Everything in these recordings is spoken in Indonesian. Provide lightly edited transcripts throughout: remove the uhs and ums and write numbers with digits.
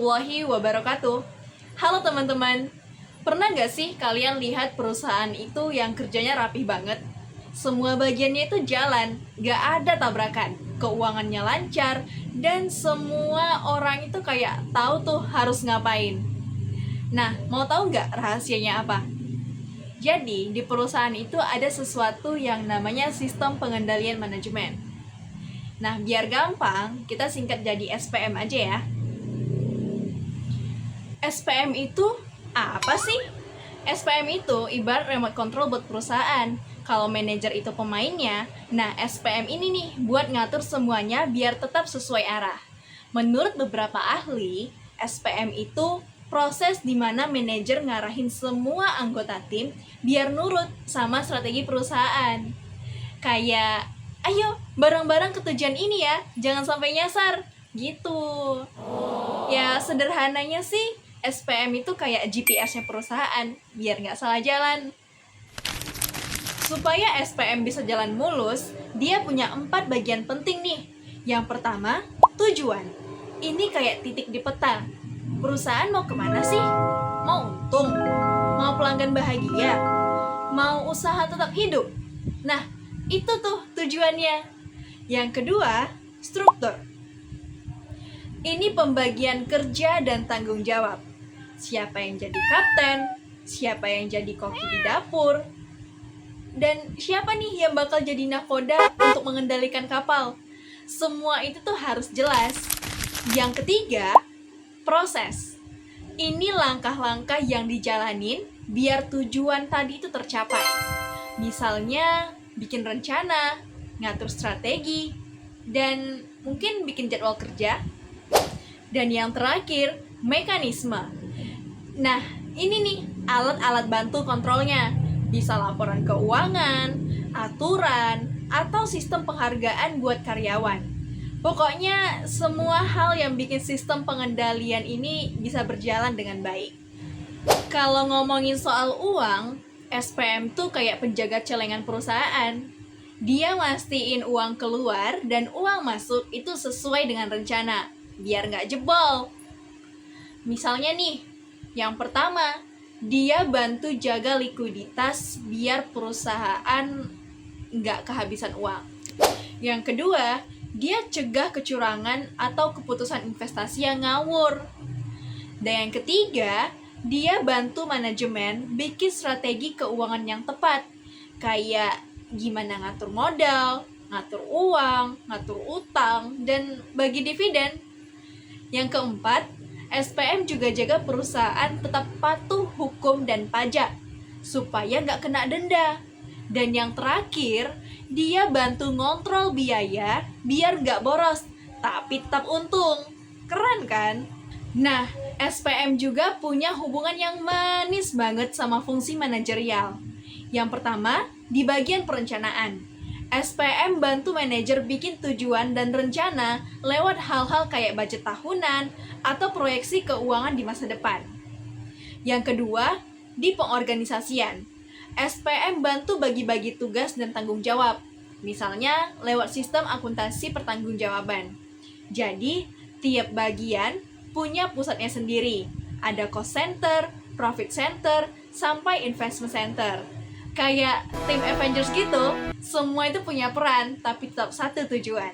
warahmatullahi wabarakatuh. Halo teman-teman, pernah gak sih kalian lihat perusahaan itu yang kerjanya rapih banget? Semua bagiannya itu jalan, gak ada tabrakan, keuangannya lancar, dan semua orang itu kayak tahu tuh harus ngapain. Nah, mau tahu gak rahasianya apa? Jadi, di perusahaan itu ada sesuatu yang namanya sistem pengendalian manajemen. Nah, biar gampang, kita singkat jadi SPM aja ya. SPM itu apa sih? SPM itu ibarat remote control buat perusahaan. Kalau manajer itu pemainnya, nah SPM ini nih buat ngatur semuanya biar tetap sesuai arah. Menurut beberapa ahli, SPM itu proses di mana manajer ngarahin semua anggota tim biar nurut sama strategi perusahaan. Kayak, ayo bareng-bareng ke tujuan ini ya, jangan sampai nyasar, gitu. Ya sederhananya sih, SPM itu kayak GPS-nya perusahaan, biar nggak salah jalan. Supaya SPM bisa jalan mulus, dia punya 4 bagian penting nih. Yang pertama, tujuan. Ini kayak titik di peta. Perusahaan mau kemana sih? Mau untung? Mau pelanggan bahagia? Mau usaha tetap hidup? Nah, itu tuh tujuannya. Yang kedua, struktur. Ini pembagian kerja dan tanggung jawab. Siapa yang jadi kapten, siapa yang jadi koki di dapur, dan siapa nih yang bakal jadi nakoda untuk mengendalikan kapal. Semua itu tuh harus jelas. Yang ketiga, proses. Ini langkah-langkah yang dijalanin biar tujuan tadi itu tercapai. Misalnya, bikin rencana, ngatur strategi, dan mungkin bikin jadwal kerja. Dan yang terakhir, mekanisme. Nah, ini nih alat-alat bantu kontrolnya. Bisa laporan keuangan, aturan, atau sistem penghargaan buat karyawan. Pokoknya semua hal yang bikin sistem pengendalian ini bisa berjalan dengan baik. Kalau ngomongin soal uang, SPM tuh kayak penjaga celengan perusahaan. Dia mastiin uang keluar dan uang masuk itu sesuai dengan rencana, biar nggak jebol. Misalnya nih, yang pertama, dia bantu jaga likuiditas biar perusahaan nggak kehabisan uang. Yang kedua, dia cegah kecurangan atau keputusan investasi yang ngawur. Dan yang ketiga, dia bantu manajemen bikin strategi keuangan yang tepat. Kayak gimana ngatur modal, ngatur uang, ngatur utang, dan bagi dividen. Yang keempat, SPM juga jaga perusahaan tetap patuh hukum dan pajak, supaya nggak kena denda. Dan yang terakhir, dia bantu ngontrol biaya biar nggak boros, tapi tetap untung. Keren kan? Nah, SPM juga punya hubungan yang manis banget sama fungsi manajerial. Yang pertama, di bagian perencanaan. SPM bantu manajer bikin tujuan dan rencana lewat hal-hal kayak budget tahunan atau proyeksi keuangan di masa depan. Yang kedua, di pengorganisasian. SPM bantu bagi-bagi tugas dan tanggung jawab, misalnya lewat sistem akuntansi pertanggungjawaban. Jadi, tiap bagian punya pusatnya sendiri. Ada cost center, profit center, sampai investment center. Kayak tim Avengers gitu, semua itu punya peran, tapi tetap satu tujuan.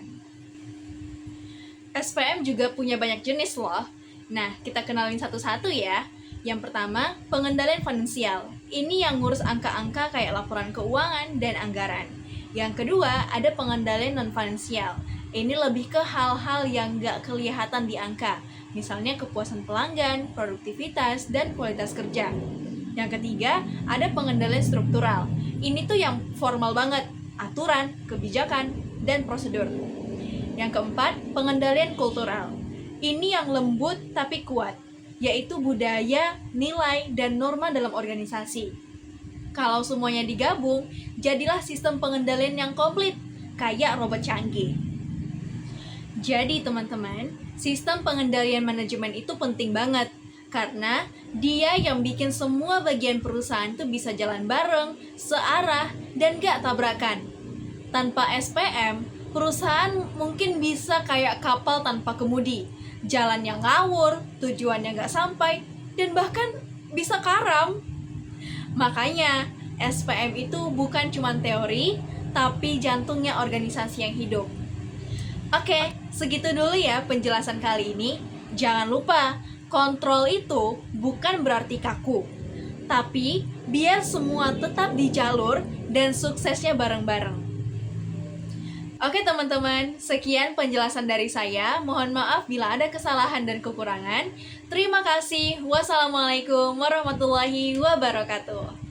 SPM juga punya banyak jenis loh. Nah, kita kenalin satu-satu ya. Yang pertama, pengendalian finansial. Ini yang ngurus angka-angka kayak laporan keuangan dan anggaran. Yang kedua, ada pengendalian non-finansial. Ini lebih ke hal-hal yang nggak kelihatan di angka. Misalnya kepuasan pelanggan, produktivitas, dan kualitas kerja. Yang ketiga, ada pengendalian struktural. Ini tuh yang formal banget, aturan, kebijakan, dan prosedur. Yang keempat, pengendalian kultural. Ini yang lembut tapi kuat, yaitu budaya, nilai, dan norma dalam organisasi. Kalau semuanya digabung, jadilah sistem pengendalian yang komplit, kayak robot canggih. Jadi teman-teman, sistem pengendalian manajemen itu penting banget. Karena dia yang bikin semua bagian perusahaan itu bisa jalan bareng, searah, dan gak tabrakan. Tanpa SPM, perusahaan mungkin bisa kayak kapal tanpa kemudi. jalannya ngawur, tujuannya nggak sampai, dan bahkan bisa karam. Makanya, SPM itu bukan cuma teori, tapi jantungnya organisasi yang hidup. Oke, segitu dulu ya penjelasan kali ini. Jangan lupa, kontrol itu bukan berarti kaku, tapi biar semua tetap di jalur dan suksesnya bareng-bareng. Oke teman-teman, sekian penjelasan dari saya. Mohon maaf bila ada kesalahan dan kekurangan. Terima kasih. Wassalamualaikum warahmatullahi wabarakatuh.